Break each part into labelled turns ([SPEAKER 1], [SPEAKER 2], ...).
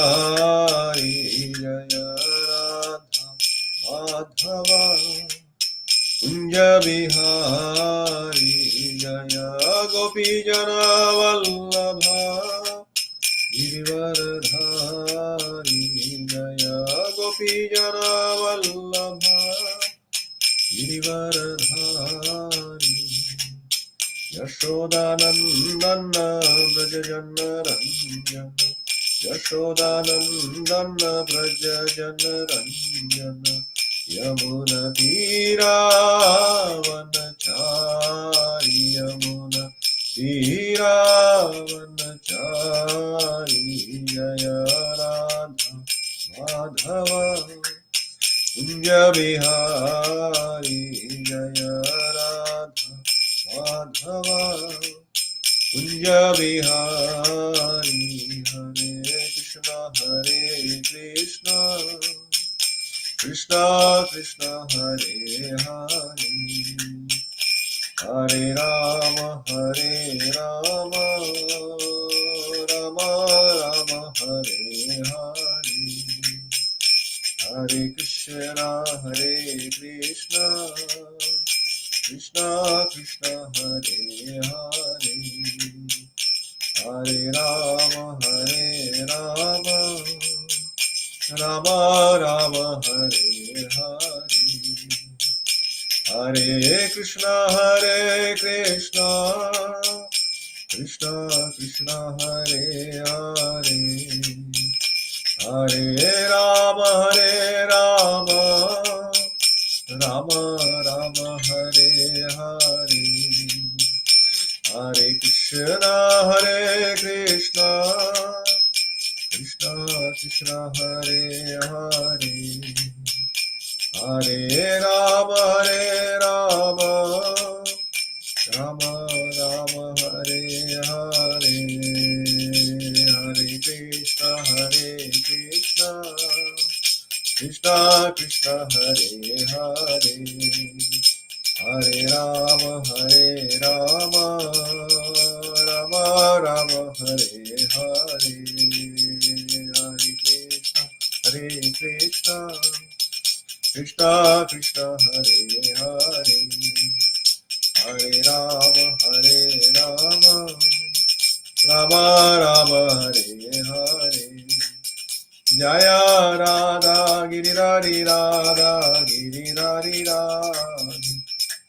[SPEAKER 1] बिहारी जय राधा माधव कुंज बिहारी जय गोपी जन वल्लभ गिरिवरधारी जय गोपी जन वल्लभ गिरिवरधारी यशोदानंदन ब्रज जन रंजन यशोदानंदन ब्रज जन रंजन यमुना तीरावनचारी यमुना तीरावनचारी जय राधा माधव कुंज बिहारी जय राधा माधव कुंज बिहारी हरे कृष्णा कृष्णा कृष्णा हरे हरे हरे राम राम राम हरे हरे हरे कृष्णा कृष्णा कृष्णा हरे हरे हरे राम राम राम हरे हरे हरे कृष्णा कृष्णा कृष्णा हरे हरे हरे राम राम राम हरे हरे हरे कृष्णा कृष्णा कृष्णा हरे हरे हरे राम राम राम हरे हरे हरे कृष्णा कृष्णा कृष्णा हरे हरे हरे राम राम राम हरे हरे हरे कृष्णा कृष्णा कृष्णा हरे हरे हरे राम राम राम हरे हरे जय राधा गिरिधारी राधे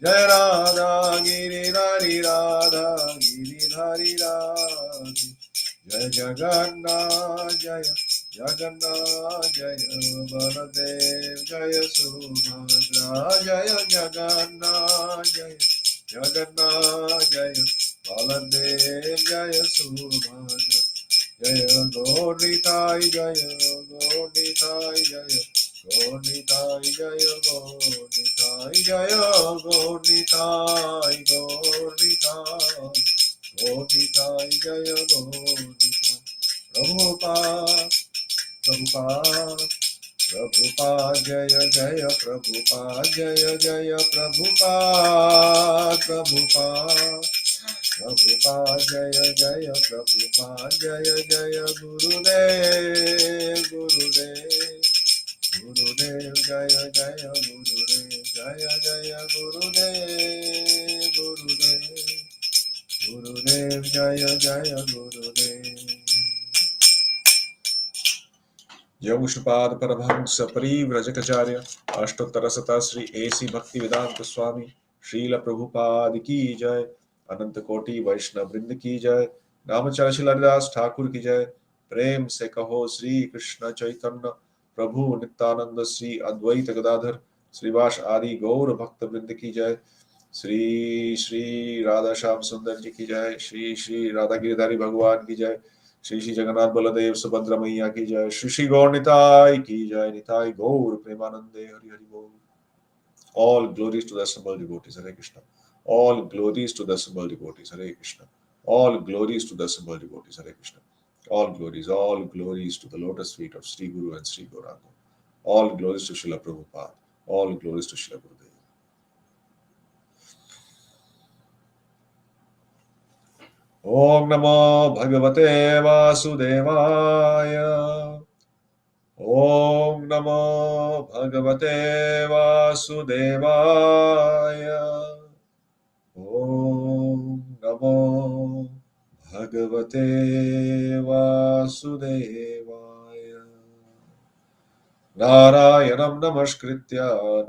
[SPEAKER 1] जय राधा गिरिधारी राधे जय जगन्नाथ जय बलदेव जय सुभद्रा जय जगन्नाथ जय बलदेव जय सुभद्रा जय गौरीताई जय गौरीताई जय गौरीताई जय गौरीताई जय गौरीताई गौरीताई जय गौरीताई प्रभुपाद जय प्रभुपाद जय प्रभुपाद जय प्रभुपाद जय गुरुदेव गुरुदेव जय गुरुदेव जय गुरुदेव जय गुरुदेव जय विष्णुपाद परमहंस परिव्रजकाचार्य अष्टोत्तर शत श्री एसी भक्ति वेदांत स्वामी श्रील प्रभुपाद की जय अनंत कोटि वैष्णव वृंद की जय नामचर्य हरिदास ठाकुर की जय प्रेम से कहो श्री कृष्ण चैतन्य प्रभु नित्यानंद श्री अद्वैत गदाधर श्रीवास आदि गौर भक्त वृंद की जय श्री श्री राधा श्याम सुंदर जी की जय श्री श्री राधा गिरधारी भगवान की जय श्री श्री जगन्नाथ बलदेव सुभद्रा मैया की जय श्री श्री गौर निताई की जय निताई गौर प्रेमानंदे हरि हरि बोल all glories to the assembled devotees Hare Krishna all glories to the assembled devotees Hare Krishna all glories to the assembled devotees Hare Krishna all glories to the lotus feet of Sri Guru and Sri Gauranga all glories to Srila Prabhupada all glories to Srila Gurudev Om Namo Bhagavate Vasudevaya नमो भगवते वासुदेवाय। ॐ नमो भगवते वासुदेवाय। नारायणं नमस्कृत्य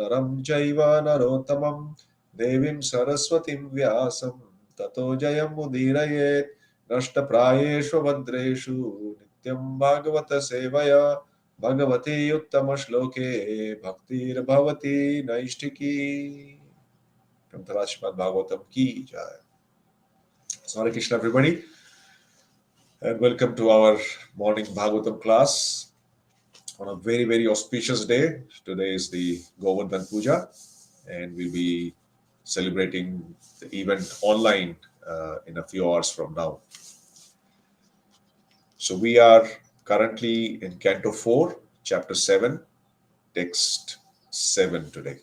[SPEAKER 1] नरं चैव नरोत्तमं देवीं सरस्वतीं व्यासं ततो जयमुदीरयेत्। नष्टप्रायेषु भद्रेषु नित्यं भागवत सेवया भगवती उत्तमश्लोके भक्तिर्भवति नैष्ठिकी। ग्रंथराज भागवतम की जय। Hare Krishna, everybody, and welcome to our morning Bhagavatam class on a very, very auspicious day. Today is the Govardhan Puja, and we'll be celebrating the event online in a few hours from now. So, we are currently in Canto 4, Chapter 7, Text 7 today.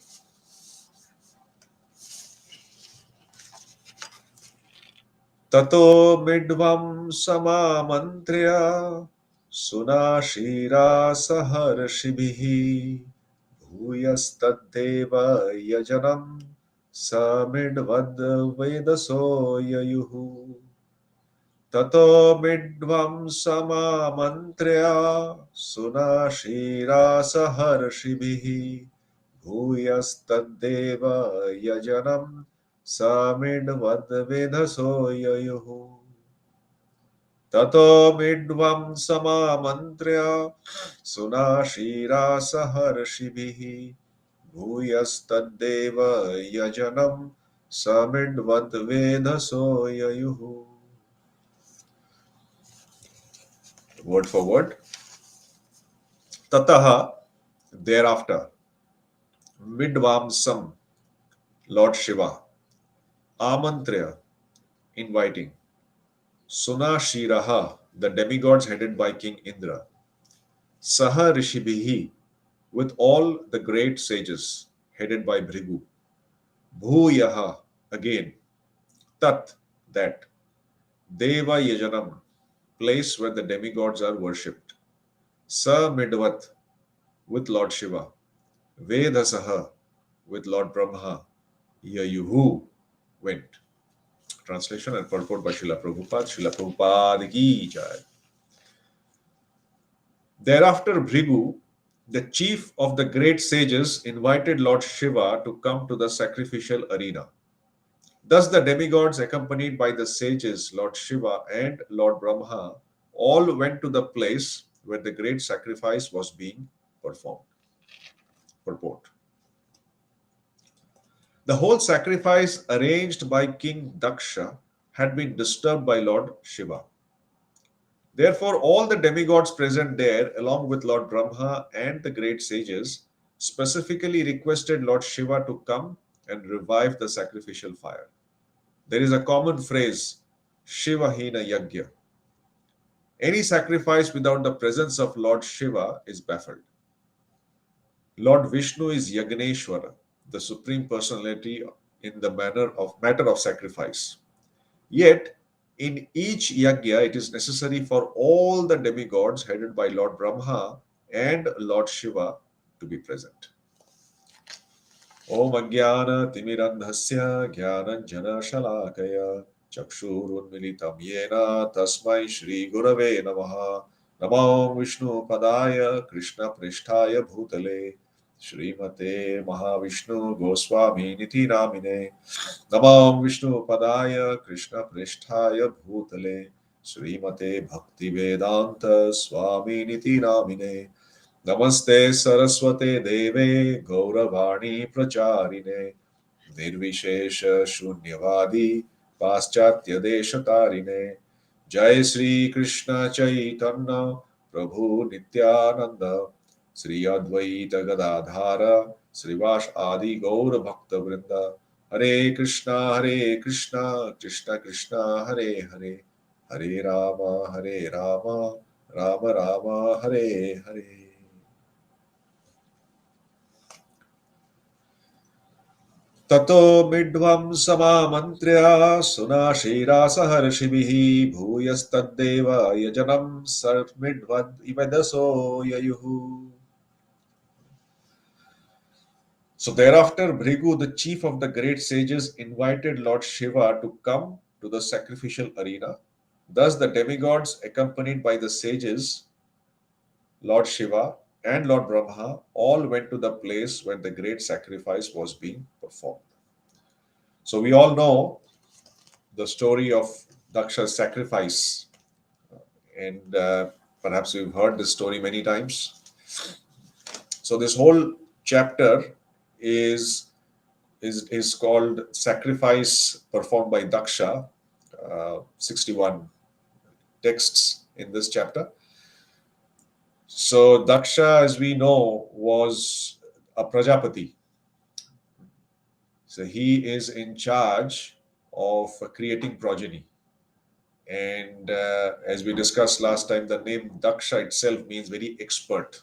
[SPEAKER 1] Tato midvam samamantriya sunashira saharshibihi bhuyastadeva yajanam samidvad vedaso yayuhu. Tato midvam samamantriya sunashira saharshibihi bhuyastadeva yajanam samidvad vedaso yayuhu. Tato midvam samamantriya sunashira saharshibihi bhuyastadeva yajanam samidvad vedaso yayuhu. Word for word. Tataha, thereafter. Midvamsam, Lord Shiva. Amantrya, inviting. Sunashiraha, the demigods headed by King Indra. Saha Rishibhihi, with all the great sages headed by Bhrigu. Bhuyaha, again. Tat, that. Deva Yajanam, place where the demigods are worshipped. Sa Midvat, with Lord Shiva. Vedasaha, with Lord Brahma. Yayuhu, went. Translation and purport by Srila Prabhupada. Srila Prabhupada ki jai. Thereafter, Bhrigu, the chief of the great sages, invited Lord Shiva to come to the sacrificial arena. Thus, the demigods, accompanied by the sages, Lord Shiva and Lord Brahma, all went to the place where the great sacrifice was being performed. Purport. The whole sacrifice arranged by King Daksha had been disturbed by Lord Shiva. Therefore, all the demigods present there, along with Lord Brahma and the great sages, specifically requested Lord Shiva to come and revive the sacrificial fire. There is a common phrase, Shivahina Yagya. Any sacrifice without the presence of Lord Shiva is baffled. Lord Vishnu is Yagneshwara, the Supreme Personality in the matter of sacrifice. Yet, in each yagya, it is necessary for all the demigods headed by Lord Brahma and Lord Shiva to be present. Om Ajnana Timirandhasya Jnananjana Shalakaya Chakshurunmilitam Yena Tasmai Shri Gurave Namaha. Namo Vishnu Padaya Krishna Prishtaya Bhutale Srimate Mahavishnu Goswami Niti Namine. Namo Vishnu Padaya Krishna Prishtaya Bhutale Srimate Bhakti Vedanta Swami Niti Namine. Namaste Saraswate Deve Gauravani Pracharine Nirvishesha Shunyavadi Paschatya Deshatarine. Jai Sri Krishna Chaitanya Prabhu Nityananda Sri Advaita Gadadhara Srivas Adi Gaur Bhakta Vrinda. Hare Krishna Krishna Krishna Hare Hare Hare Rama Rama Rama Hare Hare. Tato midvam samamantriya sunashira saharshibihi bhuyastadeva yajanam sarmidvad ivedaso yayuhu. So thereafter, Bhrigu, the chief of the great sages, invited Lord Shiva to come to the sacrificial arena. Thus, the demigods, accompanied by the sages, Lord Shiva and Lord Brahma, all went to the place where the great sacrifice was being performed. So we all know the story of Daksha's sacrifice, and perhaps we've heard this story many times. So this whole chapter is is called Sacrifice Performed by Daksha. 61 texts in this chapter. So Daksha, as we know, was a Prajapati. So he is in charge of creating progeny. And as we discussed last time, the name Daksha itself means very expert.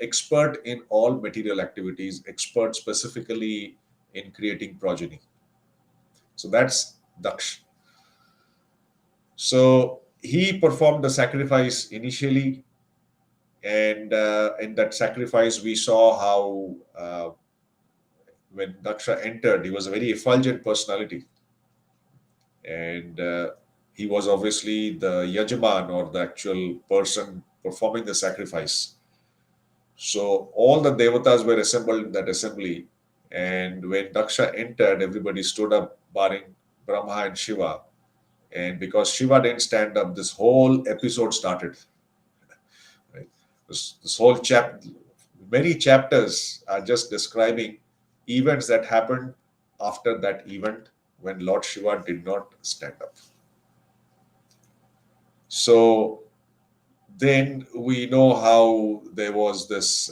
[SPEAKER 1] Expert in all material activities, expert specifically in creating progeny. So that's Daksha. So he performed the sacrifice initially, and in that sacrifice, we saw how when Daksha entered, he was a very effulgent personality, and he was obviously the Yajaman, or the actual person performing the sacrifice. So all the devatas were assembled in that assembly, and when Daksha entered, everybody stood up, barring Brahma and Shiva. And because Shiva didn't stand up, this whole episode started. Right? This whole chapter, many chapters are just describing events that happened after that event when Lord Shiva did not stand up. So then we know how there was this,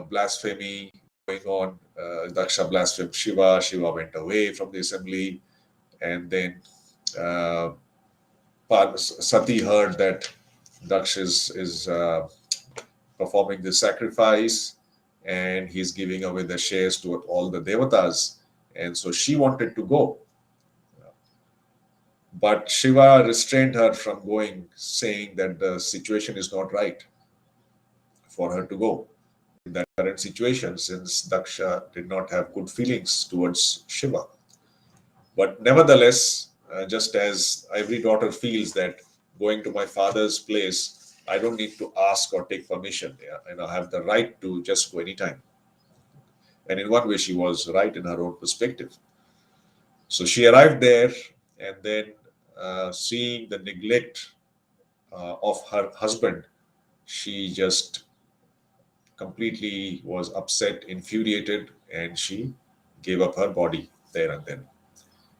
[SPEAKER 1] blasphemy going on. Daksha blasphemed Shiva. Shiva went away from the assembly, and then uh, Sati heard that Daksha is performing this sacrifice, and he's giving away the shares to all the devatas. And so she wanted to go, but Shiva restrained her from going, saying that the situation is not right for her to go in that current situation, since Daksha did not have good feelings towards Shiva. But nevertheless, just as every daughter feels that going to my father's place, I don't need to ask or take permission. Yeah? And I have the right to just go anytime. And in one way, she was right in her own perspective. So she arrived there, and then seeing the neglect of her husband, she just completely was upset, infuriated, and she gave up her body there and then.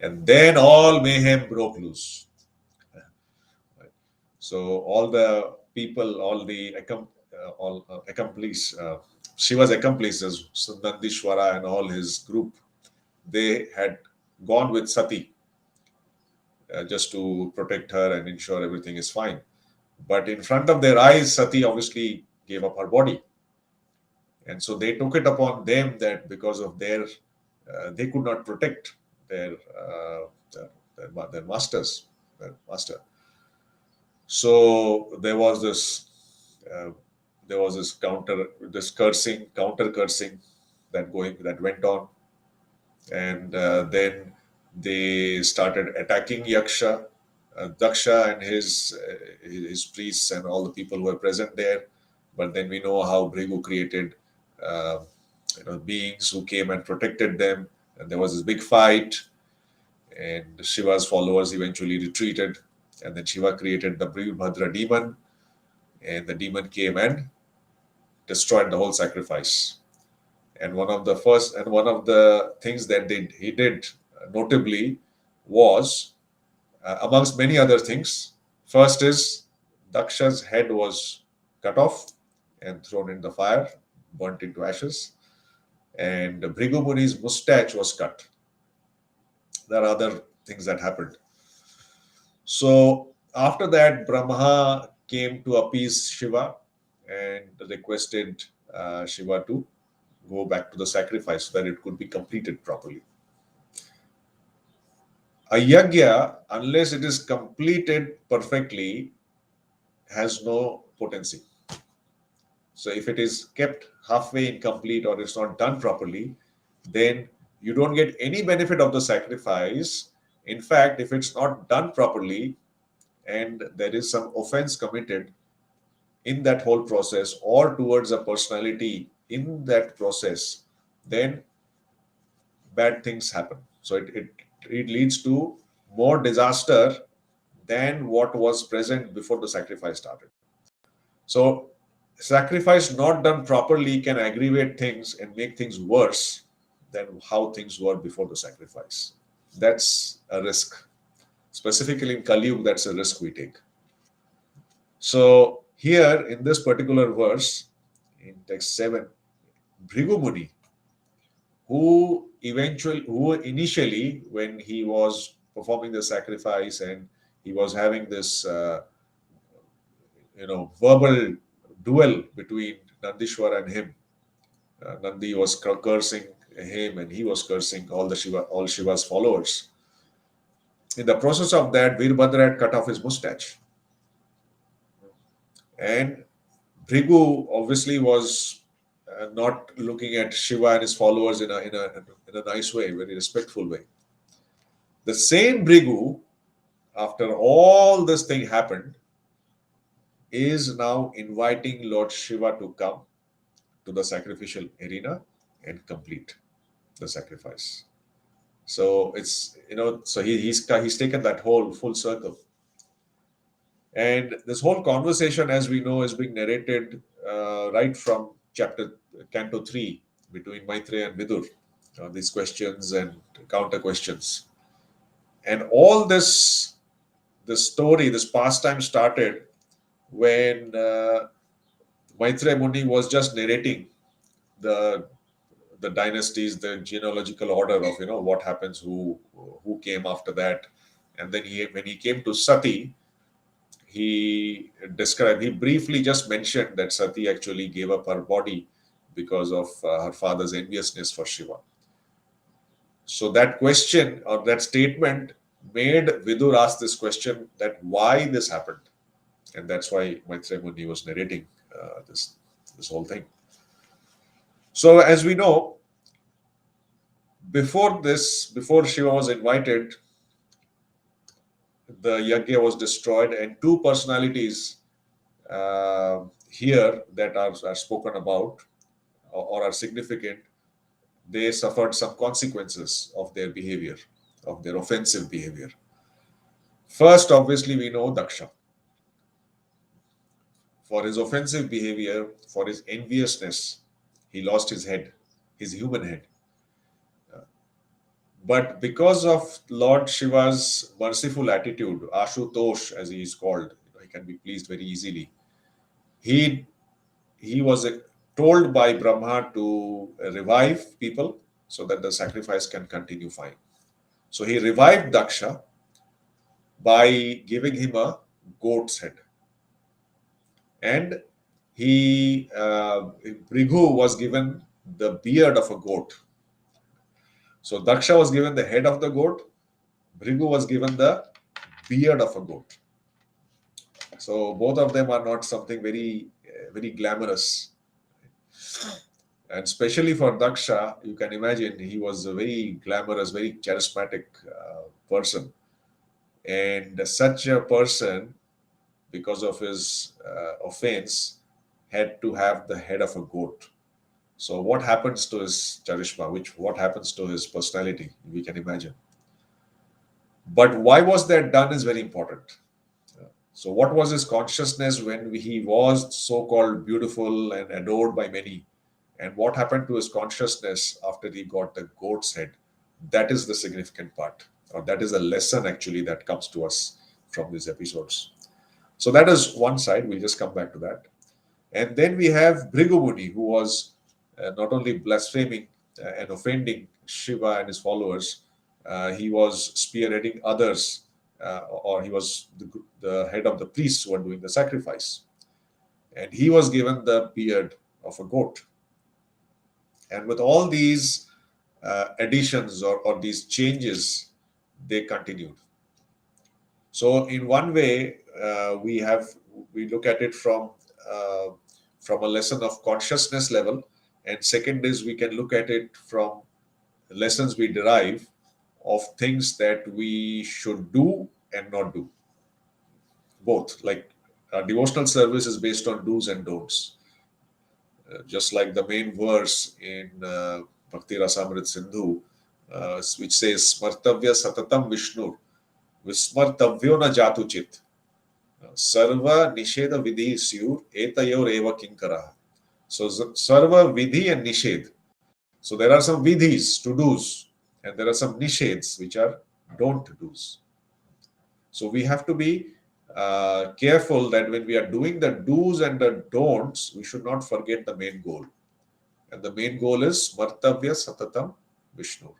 [SPEAKER 1] And then all mayhem broke loose. Right? So all the people, all accomplices, she was accomplices, Nandishwara and all his group, they had gone with Sati just to protect her and ensure everything is fine. But in front of their eyes, Sati obviously gave up her body. And so they took it upon them that because of they could not protect their, their masters, their master. So uh, there was this counter cursing that went on, and then they started attacking Yaksha, Daksha, and his priests and all the people who were present there. But then we know how Bhrigu created, uh, beings who came and protected them, and there was this big fight, and Shiva's followers eventually retreated, and then Shiva created the Brihbhadra demon, and the demon came and destroyed the whole sacrifice. And one of the things that he did notably was, amongst many other things, first is Daksha's head was cut off and thrown in the fire, burnt into ashes, and Bhrigu Muni's mustache was cut. There are other things that happened. So after that, Brahma came to appease Shiva and requested Shiva to go back to the sacrifice so that it could be completed properly. A yagya, unless it is completed perfectly, has no potency. So if it is kept halfway incomplete or it's not done properly, then you don't get any benefit of the sacrifice. In fact, if it's not done properly and there is some offense committed in that whole process or towards a personality in that process, then bad things happen. So it leads to more disaster than what was present before the sacrifice started. So sacrifice not done properly can aggravate things and make things worse than how things were before the sacrifice. That's a risk. Specifically in Kali Yuga, that's a risk we take. So here in this particular verse, in text 7, Bhrigu Muni, who initially, when he was performing the sacrifice and he was having this, verbal duel between Nandishwar and him. Nandi was cursing him, and he was cursing all Shiva's followers. In the process of that, Veerbhadra had cut off his mustache, and Bhrigu obviously was not looking at Shiva and his followers in a nice way, very respectful way. The same Bhrigu, after all this thing happened, is now inviting Lord Shiva to come to the sacrificial arena and complete the sacrifice. So it's so he's taken that whole full circle, and this whole conversation, as we know, is being narrated right from chapter Canto 3 between Maitreya and Vidur. These questions and counter questions, and all this story, this pastime started when Maitreya Muni was just narrating the dynasties, the genealogical order of what happens, who came after that, and then when he came to Sati, he briefly just mentioned that Sati actually gave up her body because of her father's enviousness for Shiva. So that question or that statement made Vidur ask this question, that why this happened, and that's why Maitreya Muni was narrating this whole thing. So as we know, before Shiva was invited, the yajna was destroyed, and two personalities here that are spoken about or are significant, they suffered some consequences of their behavior, of their offensive behavior. First, obviously, we know Daksha. For his offensive behavior, for his enviousness, he lost his head, his human head. But because of Lord Shiva's merciful attitude, Ashutosh, as he is called, he can be pleased very easily. He was told by Brahma to revive people so that the sacrifice can continue fine. So he revived Daksha by giving him a goat's head. And Bhrigu was given the beard of a goat. So Daksha was given the head of the goat, Bhrigu was given the beard of a goat. So both of them are not something very, very glamorous. And especially for Daksha, you can imagine he was a very glamorous, very charismatic person. And such a person, because of his offense, had to have the head of a goat. So what happens to his charisma, what happens to his personality, we can imagine. But why was that done is very important. So what was his consciousness when he was so-called beautiful and adored by many? And what happened to his consciousness after he got the goat's head? That is the significant part, or that is the lesson actually that comes to us from these episodes. So that is one side. We'll just come back to that. And then we have Bhrigu Muni, who was not only blaspheming and offending Shiva and his followers, he was spearheading others, or he was the head of the priests who were doing the sacrifice. And he was given the beard of a goat. And with all these additions or these changes, they continued. So in one way, we look at it from a lesson of consciousness level, and second is we can look at it from lessons we derive of things that we should do and not do. Both, like devotional service is based on do's and don'ts. Just like the main verse in Bhakti Rasamrit Sindhu, which says, Smartavya Satatam Vishnu, Vismartavyo na Jatu Chit, Sarva Nisheda Vidhi Syur, Etayor Eva Kinkara. So, Sarva Vidhi and Nished. So, there are some vidhis, to do's, and there are some nisheds, which are don't do's. So, we have to be careful that when we are doing the do's and the don'ts, we should not forget the main goal. And the main goal is Smartavya Satatam Vishnu.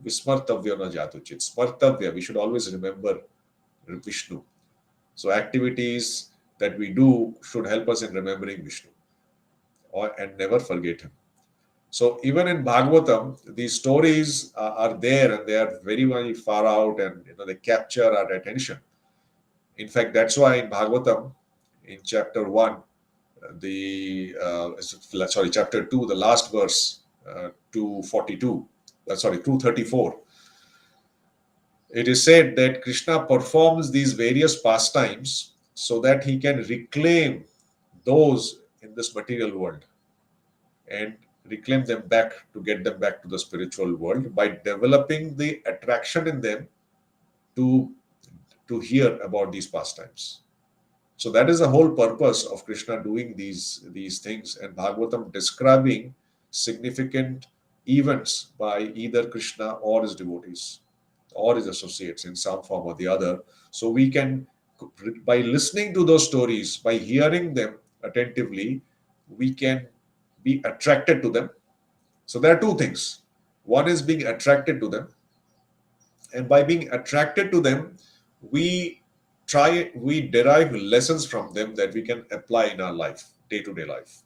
[SPEAKER 1] Vismartavya na Jatuchit. Smartavya, we should always remember Vishnu. So activities that we do should help us in remembering Vishnu and never forget him. So even in Bhagavatam, these stories are there and they are very, very far out, and they capture our attention. In fact, that's why in Bhagavatam, in chapter 1, chapter 2, the last verse, 242, 234, it is said that Krishna performs these various pastimes so that he can reclaim those in this material world and reclaim them back, to get them back to the spiritual world by developing the attraction in them to hear about these pastimes. So that is the whole purpose of Krishna doing these things, and Bhagavatam describing significant events by either Krishna or his devotees or his associates in some form or the other. So we can, by listening to those stories, by hearing them attentively, we can be attracted to them. So there are two things. One is being attracted to them, and by being attracted to them, we derive lessons from them that we can apply in our life, day-to-day life.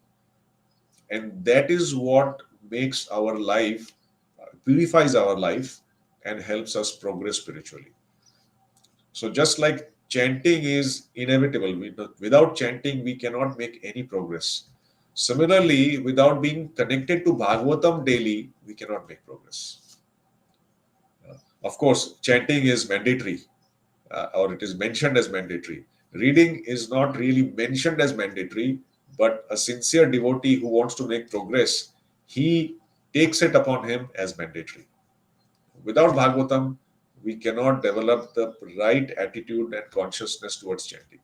[SPEAKER 1] And that is what makes our life, purifies our life, and helps us progress spiritually. So just like chanting is inevitable, without chanting we cannot make any progress. Similarly, without being connected to Bhagavatam daily, we cannot make progress. Of course, chanting is mandatory, or it is mentioned as mandatory. Reading is not really mentioned as mandatory, but a sincere devotee who wants to make progress, he takes it upon him as mandatory. Without Bhagavatam, we cannot develop the right attitude and consciousness towards chanting.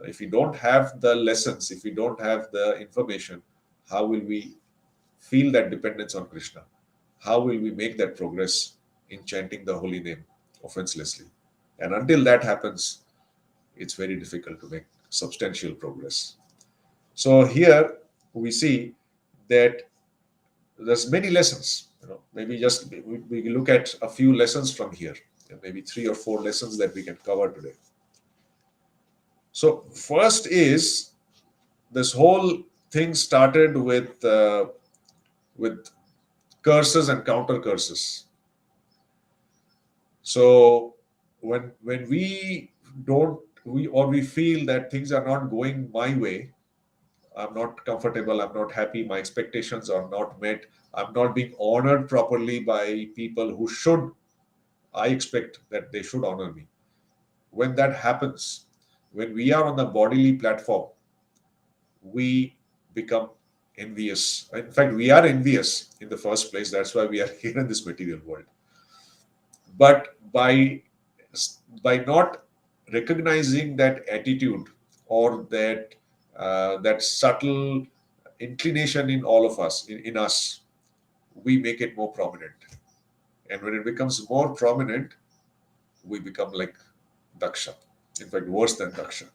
[SPEAKER 1] If we don't have the lessons, if we don't have the information, how will we feel that dependence on Krishna? How will we make that progress in chanting the holy name offenselessly? And until that happens, it's very difficult to make substantial progress. So here we see that there's many lessons. Maybe just we look at a few lessons from here, maybe 3 or 4 lessons that we can cover today. So first is, this whole thing started with curses and counter curses. So when we don't we feel that things are not going my way, I'm not comfortable, I'm not happy, my expectations are not met, I'm not being honored properly by people who should, I expect that they should honor me. When that happens, when we are on the bodily platform, we become envious. In fact, we are envious in the first place. That's why we are here in this material world. But by not recognizing that attitude, or that subtle inclination in all of us, in us, we make it more prominent. And when it becomes more prominent, we become like Daksha. In fact, worse than Daksha.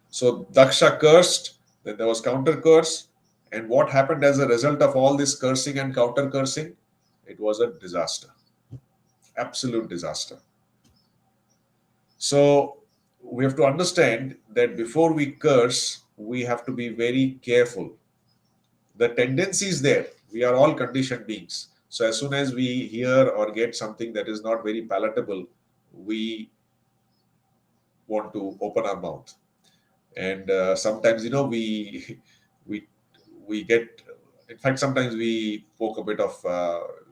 [SPEAKER 1] So Daksha cursed, then there was counter curse. And what happened as a result of all this cursing and counter cursing? It was a disaster. Absolute disaster. So we have to understand that before we curse, we have to be very careful. The tendency is there. We are all conditioned beings. So as soon as we hear or get something that is not very palatable, we want to open our mouth. And sometimes, we we get In fact, sometimes we poke a bit of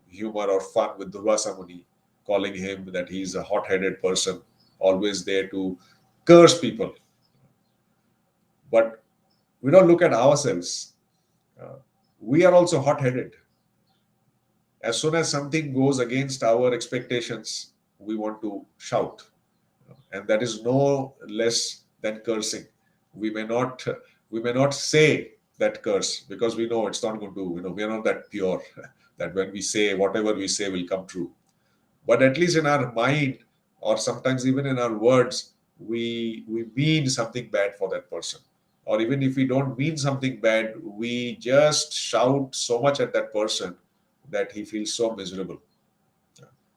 [SPEAKER 1] humor or fun with Durvasa Muni, calling him that he's a hot-headed person, always there to curse people. But we don't look at ourselves. Uh, we are also hot-headed. As soon as something goes against our expectations, we want to shout, and that is no less than cursing. We may not we may not say that curse because we know it's not going to, we are not that pure that when we say whatever we say will come true. But at least in our mind, or sometimes even in our words, we mean something bad for that person. Or even if we don't mean something bad, we just shout so much at that person that he feels so miserable.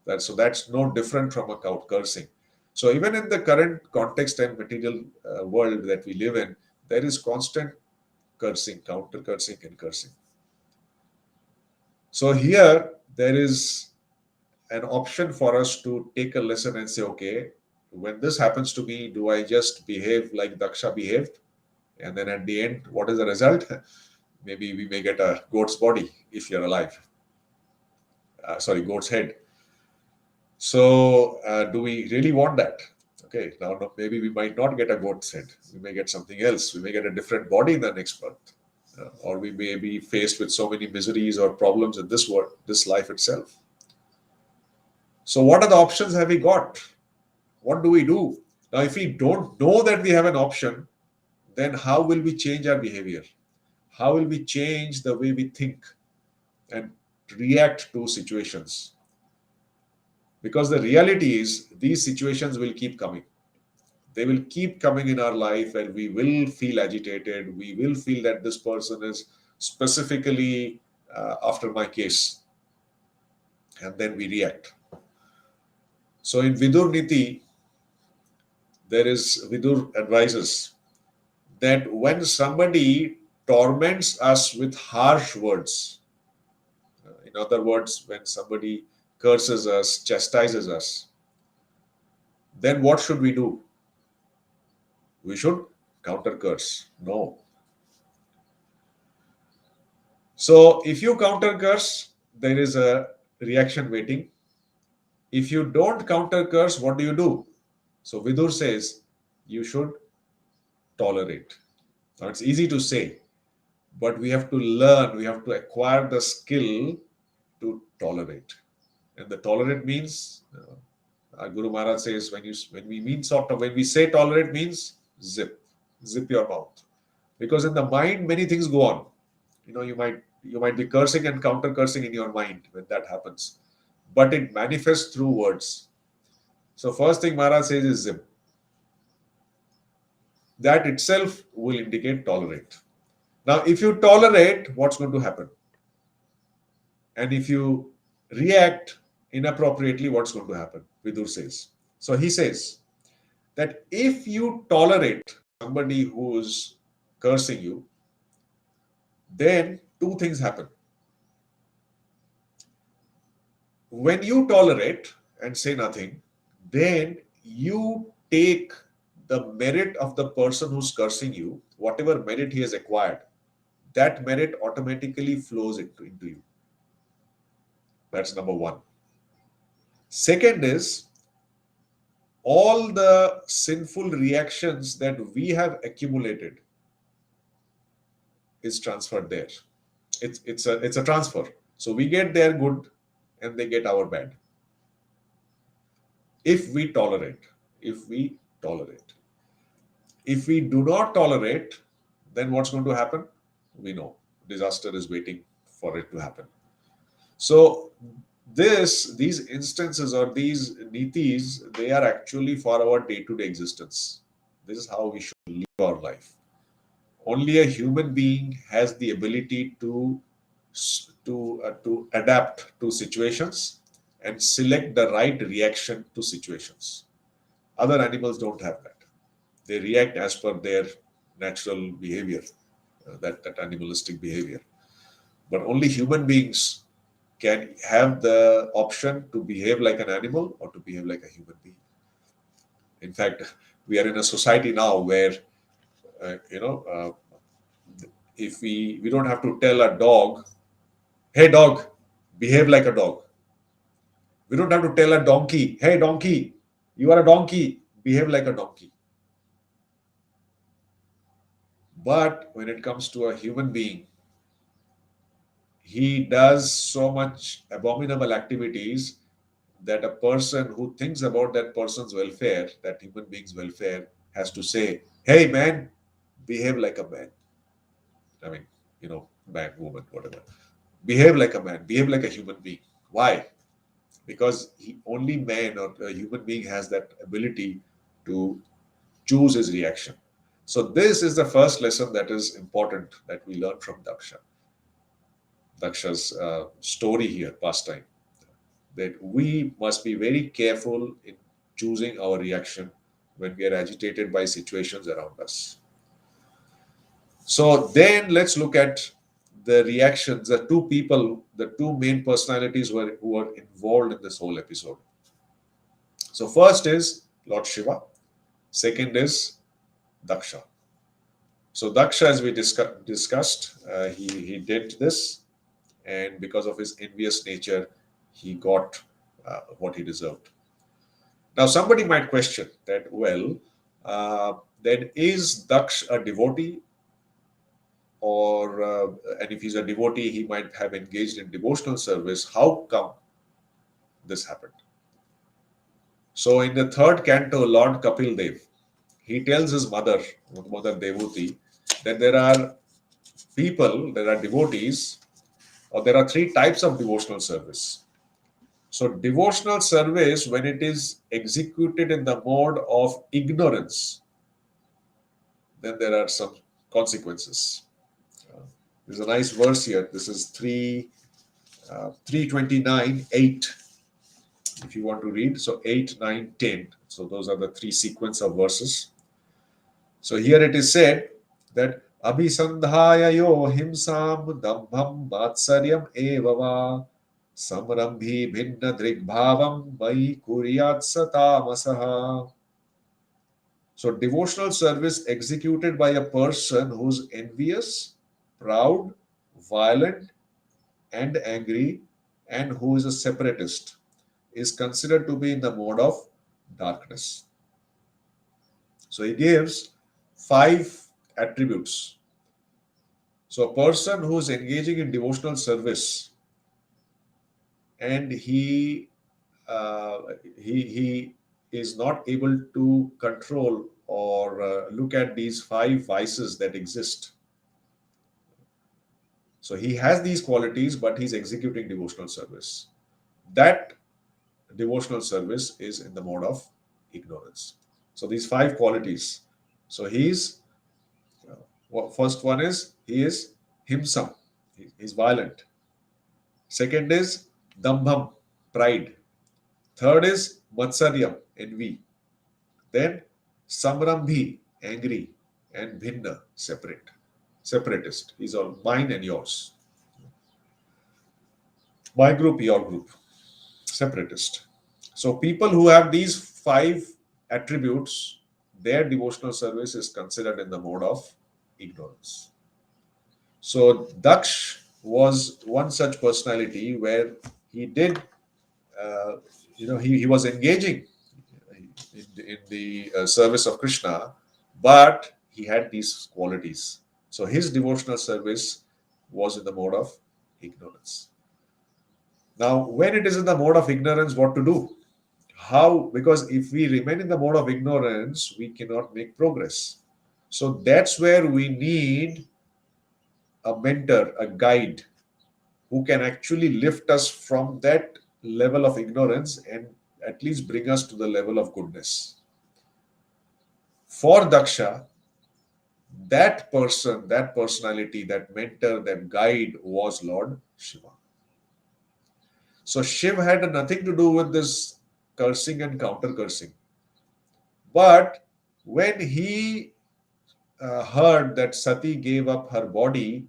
[SPEAKER 1] That's no different from a cursing. So even in the current context and material world that we live in, there is constant cursing, counter cursing, and cursing. So here there is an option for us to take a lesson and say, okay, when this happens to me, do I just behave like Daksha behaved? And then at the end, what is the result? Maybe we may get a goat's body if you're alive. Sorry, goat's head. So, do we really want that? Okay, now maybe we might not get a goat's head. We may get something else. We may get a different body in the next birth. Or we may be faced with so many miseries or problems in this world, this life itself. So, what are the options have we got? What do we do? Now, if we don't know that we have an option, then how will we change our behavior? How will we change the way we think and react to situations? Because the reality is, these situations will keep coming. They will keep coming in our life, and we will feel agitated. We will feel that this person is specifically after my case, and then we react. So in Vidur Niti, there is Vidur advises that when somebody torments us with harsh words, in other words, when somebody curses us, chastises us, then what should we do? We should counter curse. No. So if you counter curse, there is a reaction waiting. If you don't counter curse, what do you do? So Vidur says you should tolerate. Now it's easy to say, but we have to learn, we have to acquire the skill to tolerate. And the tolerate means, our Guru Maharaj says, when we say tolerate means zip your mouth. Because in the mind, many things go on. You might be cursing and counter cursing in your mind when that happens, but it manifests through words. So first thing Maharaj says is zip. That itself will indicate tolerate. Now, if you tolerate, what's going to happen? And if you react inappropriately, what's going to happen? Vidur says. So he says that if you tolerate somebody who's cursing you, then two things happen. When you tolerate and say nothing, then you take the merit of the person who's cursing you, whatever merit he has acquired, that merit automatically flows into you. That's number one. Second is, all the sinful reactions that we have accumulated is transferred there. It's a transfer. So we get their good and they get our bad. If we tolerate, if we tolerate. If we do not tolerate, then what's going to happen? We know disaster is waiting for it to happen. So these instances or these nitis, they are actually for our day-to-day existence. This is how we should live our life. Only a human being has the ability to adapt to situations and select the right reaction to situations. Other animals don't have that. They react as per their natural behavior, that animalistic behavior. But only human beings can have the option to behave like an animal or to behave like a human being. In fact, we are in a society now where, uh, you know, uh, if we don't have to tell a dog, hey dog, behave like a dog. We don't have to tell a donkey, hey donkey, you are a donkey, behave like a donkey. But when it comes to a human being, he does so much abominable activities that a person who thinks about that person's welfare, that human being's welfare, has to say, hey man, behave like a man. I mean, man, woman, whatever. Behave like a man, behave like a human being. Why? Because only man or a human being has that ability to choose his reaction. So this is the first lesson that is important that we learn from Daksha's story here, pastime, that we must be very careful in choosing our reaction when we are agitated by situations around us. So then let's look at the reactions, the two people, the two main personalities who are involved in this whole episode. So first is Lord Shiva, second is Daksha. So Daksha, as we discussed, he did this, and because of his envious nature, he got what he deserved. Now, somebody might question that, well, then is Daksh a devotee? And if he's a devotee, he might have engaged in devotional service. How come this happened? So, in the third canto, Lord Kapil Dev, he tells his mother, Mother Devuti, that there are people, there are devotees, or there are three types of devotional service. So, devotional service, when it is executed in the mode of ignorance, then there are some consequences. There's a nice verse here. This is 329, 8. If you want to read, so 8, 9, 10. So those are the three sequence of verses. So here it is said that Abhisandhaya yo himsam dambham matsaryam evava samrambhi bhinna drigbhavam vai kuryat satamasaha. So devotional service executed by a person who's envious, proud, violent, and angry, and who is a separatist is considered to be in the mode of darkness. So he gives 5 attributes. So a person who is engaging in devotional service and uh, he is not able to control or look at these 5 vices that exist. So he has these qualities, but he's executing devotional service. That devotional service is in the mode of ignorance. So these 5 qualities. So first one is he is himsam. He's violent. Second is dambham, pride. Third is matsaryam, envy. Then samrambhi, angry, and bhinna, separatist. He's all mine and yours. My group, your group. Separatist. So people who have these 5 attributes, their devotional service is considered in the mode of ignorance. So Daksh was one such personality where he did, uh, he was engaging in the service of Krishna, but he had these qualities. So his devotional service was in the mode of ignorance. Now, when it is in the mode of ignorance, what to do? How? Because if we remain in the mode of ignorance, we cannot make progress. So that's where we need a mentor, a guide who can actually lift us from that level of ignorance and at least bring us to the level of goodness. For Daksha, that person, that personality, that mentor, that guide was Lord Shiva. So Shiv had nothing to do with this cursing and counter cursing. But when he heard that Sati gave up her body,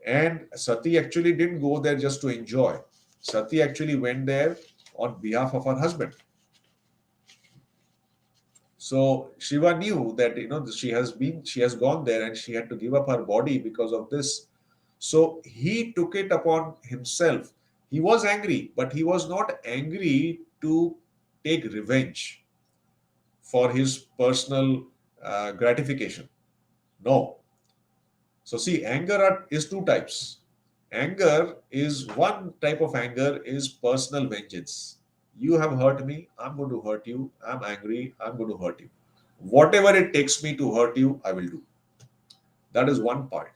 [SPEAKER 1] and Sati actually didn't go there just to enjoy. Sati actually went there on behalf of her husband. So Shiva knew that she has gone there and she had to give up her body because of this. So he took it upon himself. He was angry, but he was not angry to take revenge for his personal gratification. No. So see, is two types. Anger is one type of anger is personal vengeance. You have hurt me, I'm going to hurt you. I'm angry, I'm going to hurt you. Whatever it takes me to hurt you, I will do. That is one part.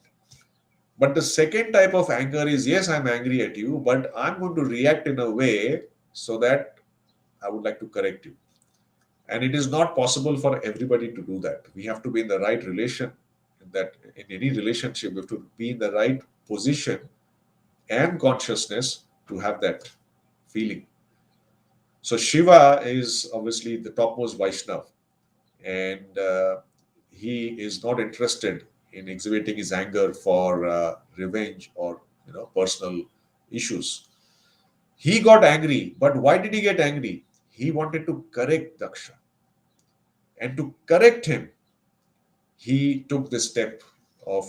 [SPEAKER 1] But the second type of anger is yes, I'm angry at you, but I'm going to react in a way so that I would like to correct you. And it is not possible for everybody to do that. We have to be in the right relation. That in any relationship, we have to be in the right position and consciousness to have that feeling. So Shiva is obviously the topmost Vaishnav, and he is not interested in exhibiting his anger for revenge or personal issues. He got angry, but why did he get angry? He wanted to correct Daksha, and to correct him, he took the step of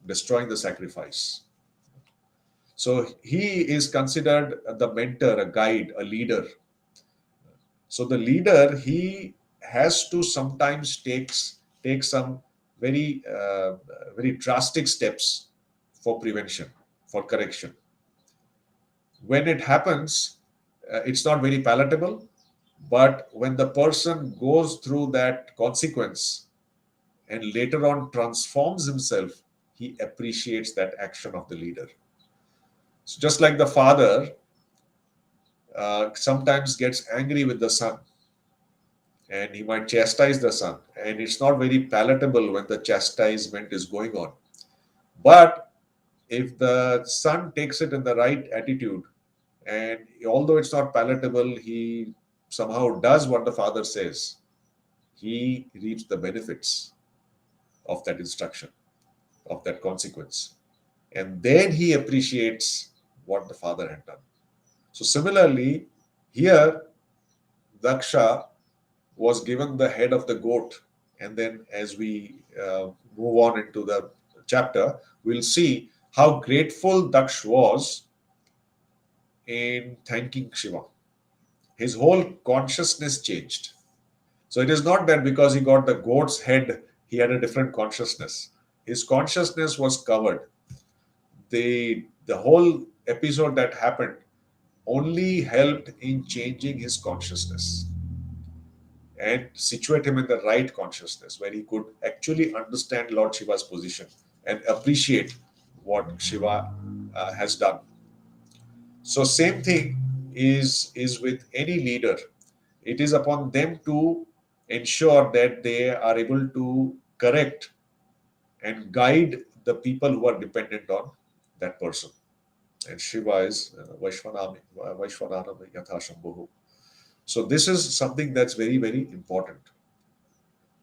[SPEAKER 1] destroying the sacrifice. So he is considered the mentor, a guide, a leader. So the leader, he has to sometimes take some very drastic steps for prevention, for correction. When it happens, it's not very palatable, but when the person goes through that consequence and later on transforms himself, he appreciates that action of the leader. So just like the father sometimes gets angry with the son, and he might chastise the son, and it's not very palatable when the chastisement is going on. But if the son takes it in the right attitude, and although it's not palatable, he somehow does what the father says, he reaps the benefits of that instruction, of that consequence. And then he appreciates what the father had done. So, similarly, here, Daksha was given the head of the goat. And then, as we move on into the chapter, we'll see how grateful Daksh was in thanking Shiva. His whole consciousness changed. So, it is not that because he got the goat's head, he had a different consciousness. His consciousness was covered. The whole episode that happened only helped in changing his consciousness and situate him in the right consciousness where he could actually understand Lord Shiva's position and appreciate what Shiva has done. So same thing is with any leader. It is upon them to ensure that they are able to correct and guide the people who are dependent on that person. And Shiva is Vaishvananam Yatha Shambhu. So this is something that's very, very important.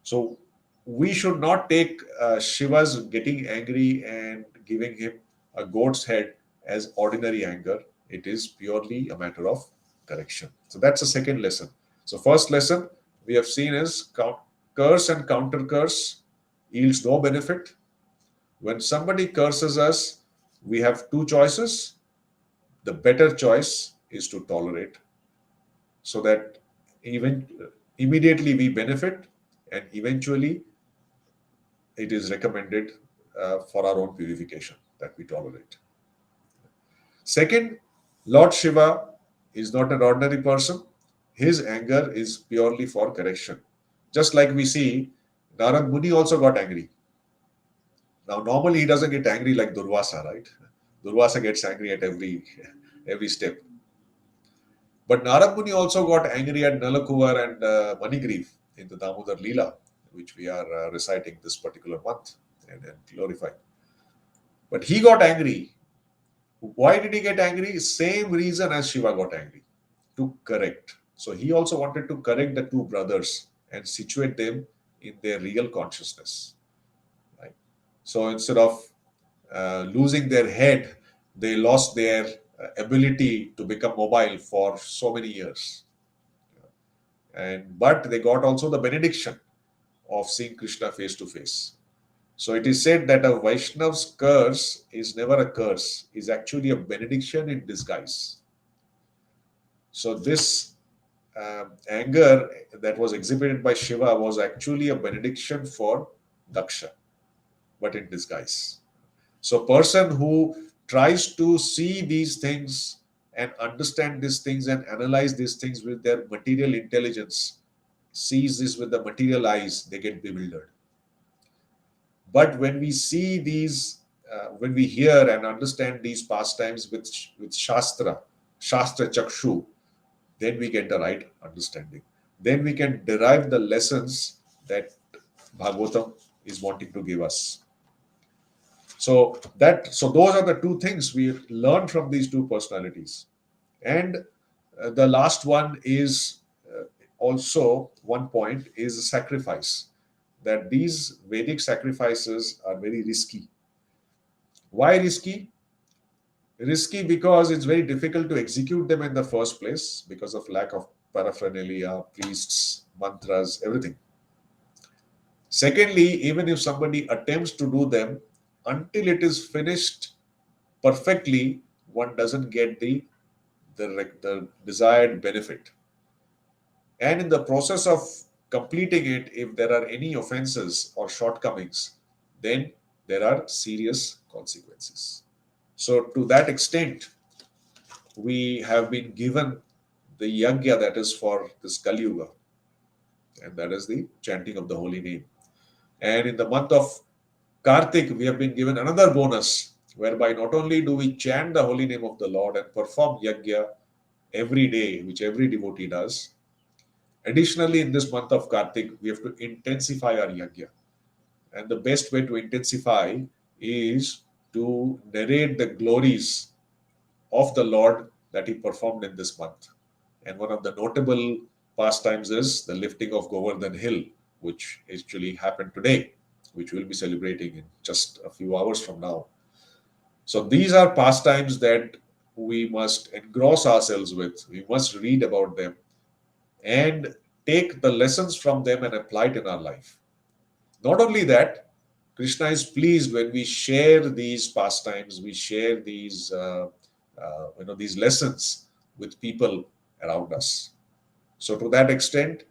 [SPEAKER 1] So we should not take Shiva's getting angry and giving him a goat's head as ordinary anger. It is purely a matter of correction. So that's the second lesson. So first lesson we have seen is curse and counter curse yields no benefit. When somebody curses us, we have two choices. The better choice is to tolerate so that even immediately we benefit, and eventually it is recommended for our own purification that we tolerate. Second, Lord Shiva is not an ordinary person. His anger is purely for correction. Just like we see, Narad Muni also got angry. Now, normally he doesn't get angry like Durvasa, right? Durvasa gets angry at every step. But Narad Muni also got angry at Nalakuvar and Manigriv in the Damodar Leela, which we are reciting this particular month and glorifying. But he got angry. Why did he get angry? Same reason as Shiva got angry, to correct. So he also wanted to correct the two brothers and situate them in their real consciousness. Right? So instead of losing their head, they lost their ability to become mobile for so many years. But they got also the benediction of seeing Krishna face to face. So it is said that a Vaishnav's curse is never a curse, is actually a benediction in disguise. So this anger that was exhibited by Shiva was actually a benediction for Daksha, but in disguise. So person who tries to see these things and understand these things and analyze these things with their material intelligence, sees this with the material eyes, they get bewildered. But when we see these, when we hear and understand these pastimes with Shastra Chakshu, then we get the right understanding. Then we can derive the lessons that Bhagavatam is wanting to give us. So those are the two things we learn from these two personalities. And the last one is also one point is sacrifice. That these Vedic sacrifices are very risky. Why risky? Risky because it's very difficult to execute them in the first place because of lack of paraphernalia, priests, mantras, everything. Secondly, even if somebody attempts to do them, until it is finished perfectly, one doesn't get the desired benefit. And in the process of completing it, if there are any offenses or shortcomings, then there are serious consequences. So, to that extent, we have been given the yagya that is for this Kali Yuga, and that is the chanting of the holy name. And in the month of Kartik, we have been given another bonus, whereby not only do we chant the holy name of the Lord and perform yagya every day, which every devotee does, additionally, in this month of Kartik, we have to intensify our yagya. And the best way to intensify is to narrate the glories of the Lord that he performed in this month. And one of the notable pastimes is the lifting of Govardhan Hill, which actually happened today, which we'll be celebrating in just a few hours from now. So these are pastimes that we must engross ourselves with. We must read about them and take the lessons from them and apply it in our life. Not only that, Krishna is pleased when we share these pastimes, we share these lessons with people around us. So to that extent,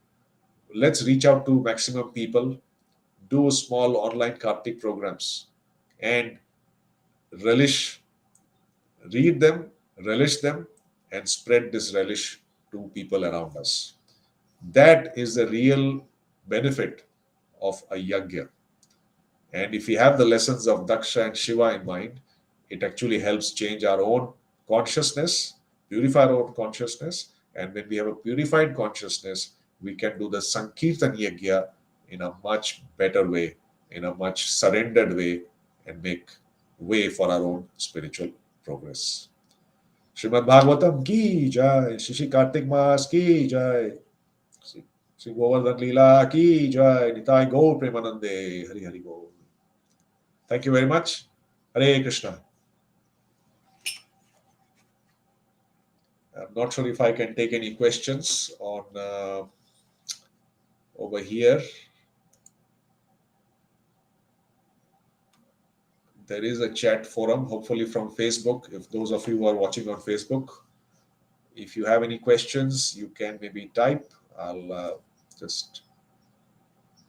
[SPEAKER 1] let's reach out to maximum people, do small online Kartik programs, and relish, read them, relish them, and spread this relish to people around us. That is the real benefit of a yagya. And if we have the lessons of Daksha and Shiva in mind, it actually helps change our own consciousness, purify our own consciousness. And when we have a purified consciousness, we can do the Sankirtan Yagya in a much better way, in a much surrendered way, and make way for our own spiritual progress. Srimad Bhagavatam ki jai, Shishi Kartik Mas ki jai, Sri Govardhan Leela ki jai, Nitai Gaur Premanande, Hari Hari Gaur. Thank you very much. Hare Krishna. I'm not sure if I can take any questions on over here. There is a chat forum, hopefully from Facebook. If those of you who are watching on Facebook, if you have any questions, you can maybe type. I'll just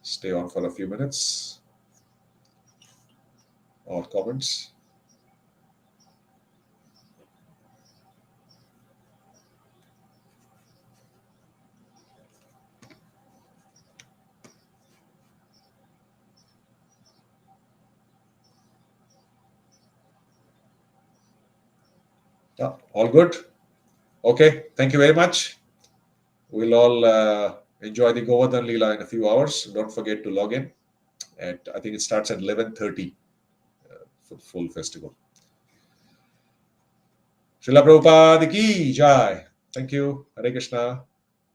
[SPEAKER 1] stay on for a few minutes or comments. Yeah, all good. Okay, thank you very much. We'll all enjoy the Govardhan Leela in a few hours. Don't forget to log in. I think it starts at 11:30 for full festival. Srila Prabhupada ki jai. Thank you. Hare Krishna.